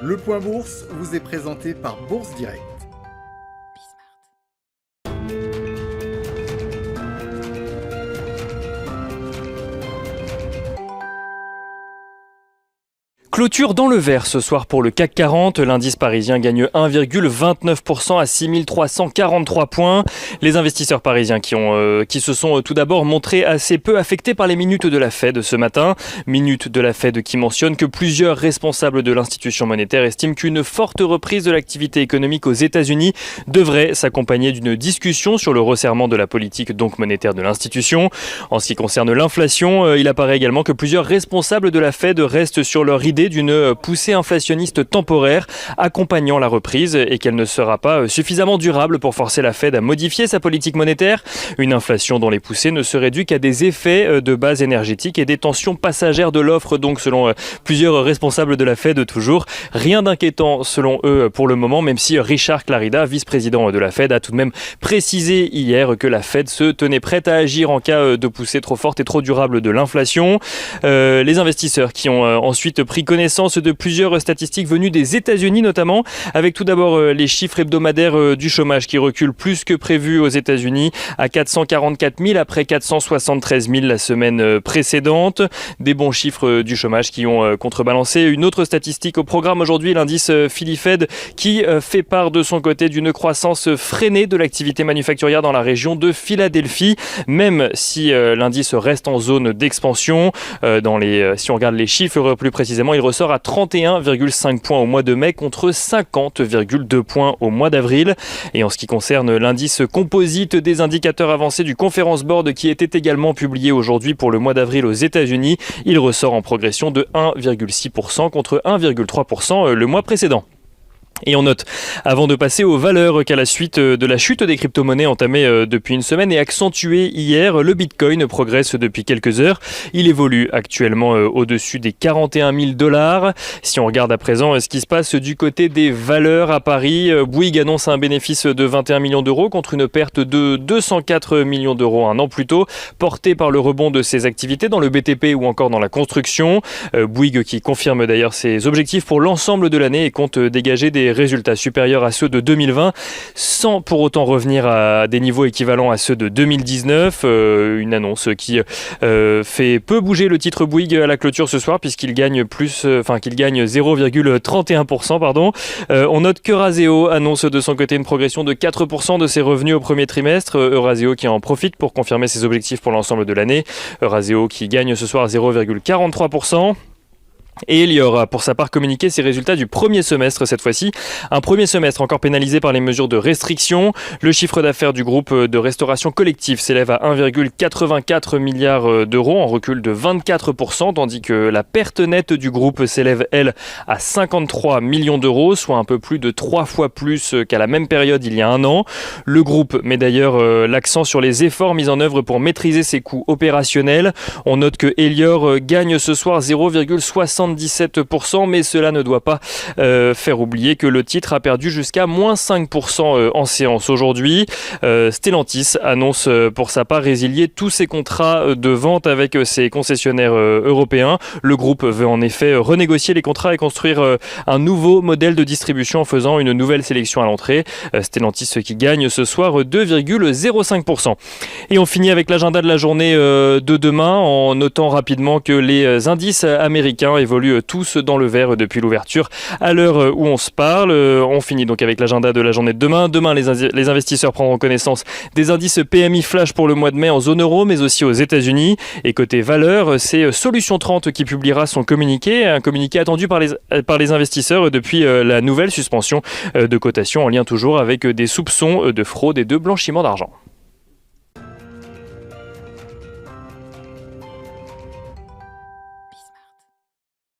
Le Point Bourse vous est présenté par Bourse Direct. Clôture dans le vert ce soir pour le CAC 40. L'indice parisien gagne 1,29% à 6343 points. Les investisseurs parisiens qui se sont tout d'abord montrés assez peu affectés par les minutes de la Fed ce matin. Minutes de la Fed qui mentionnent que plusieurs responsables de l'institution monétaire estiment qu'une forte reprise de l'activité économique aux États-Unis devrait s'accompagner d'une discussion sur le resserrement de la politique donc monétaire de l'institution. En ce qui concerne l'inflation, il apparaît également que plusieurs responsables de la Fed restent sur leur idée d'une poussée inflationniste temporaire accompagnant la reprise et qu'elle ne sera pas suffisamment durable pour forcer la Fed à modifier sa politique monétaire. Une inflation dont les poussées ne seraient dues qu'à des effets de base énergétique et des tensions passagères de l'offre, donc selon plusieurs responsables de la Fed toujours. Rien d'inquiétant selon eux pour le moment, même si Richard Clarida, vice-président de la Fed, a tout de même précisé hier que la Fed se tenait prête à agir en cas de poussée trop forte et trop durable de l'inflation. Les investisseurs qui ont ensuite pris connaissance de plusieurs statistiques venues des États-Unis notamment, avec tout d'abord les chiffres hebdomadaires du chômage qui reculent plus que prévu aux États-Unis à 444 000 après 473 000 la semaine précédente. Des bons chiffres du chômage qui ont contrebalancé une autre statistique au programme aujourd'hui, l'indice Philly Fed qui fait part de son côté d'une croissance freinée de l'activité manufacturière dans la région de Philadelphie, même si l'indice reste en zone d'expansion. Si on regarde les chiffres plus précisément, il ressort à 31,5 points au mois de mai contre 50,2 points au mois d'avril. Et en ce qui concerne l'indice composite des indicateurs avancés du Conference Board qui était également publié aujourd'hui pour le mois d'avril aux États-Unis, il ressort en progression de 1,6% contre 1,3% le mois précédent. Et on note, avant de passer aux valeurs, qu'à la suite de la chute des crypto-monnaies entamée depuis une semaine et accentuée hier, le Bitcoin progresse depuis quelques heures. Il évolue actuellement au-dessus des 41 000 $. Si on regarde à présent ce qui se passe du côté des valeurs à Paris, Bouygues annonce un bénéfice de 21 millions d'euros contre une perte de 204 millions d'euros un an plus tôt, portée par le rebond de ses activités dans le BTP ou encore dans la construction. Bouygues qui confirme d'ailleurs ses objectifs pour l'ensemble de l'année et compte dégager des résultats supérieurs à ceux de 2020 sans pour autant revenir à des niveaux équivalents à ceux de 2019. Une annonce qui fait peu bouger le titre Bouygues à la clôture ce soir puisqu'il gagne qu'il gagne 0,31%. On note qu'Eurazeo annonce de son côté une progression de 4% de ses revenus au premier trimestre. Eurazeo qui en profite pour confirmer ses objectifs pour l'ensemble de l'année. Eurazeo qui gagne ce soir 0,43%. Et Elior a pour sa part communiqué ses résultats du premier semestre cette fois-ci. Un premier semestre encore pénalisé par les mesures de restriction. Le chiffre d'affaires du groupe de restauration collective s'élève à 1,84 milliard d'euros en recul de 24%, tandis que la perte nette du groupe s'élève, elle, à 53 millions d'euros, soit un peu plus de 3 fois plus qu'à la même période il y a un an. Le groupe met d'ailleurs l'accent sur les efforts mis en œuvre pour maîtriser ses coûts opérationnels. On note que Elior gagne ce soir 0,77%, mais cela ne doit pas faire oublier que le titre a perdu jusqu'à moins 5% en séance aujourd'hui. Stellantis annonce pour sa part résilier tous ses contrats de vente avec ses concessionnaires européens. Le groupe veut en effet renégocier les contrats et construire un nouveau modèle de distribution en faisant une nouvelle sélection à l'entrée. Stellantis qui gagne ce soir 2,05%. Et on finit avec l'agenda de la journée de demain en notant rapidement que les indices américains évoluent tous dans le vert depuis l'ouverture à l'heure où on se parle. On finit donc avec l'agenda de la journée de demain. Demain, les investisseurs prendront connaissance des indices PMI flash pour le mois de mai en zone euro, mais aussi aux États-Unis. Et côté valeur, c'est Solution 30 qui publiera son communiqué, un communiqué attendu par les investisseurs depuis la nouvelle suspension de cotation en lien toujours avec des soupçons de fraude et de blanchiment d'argent.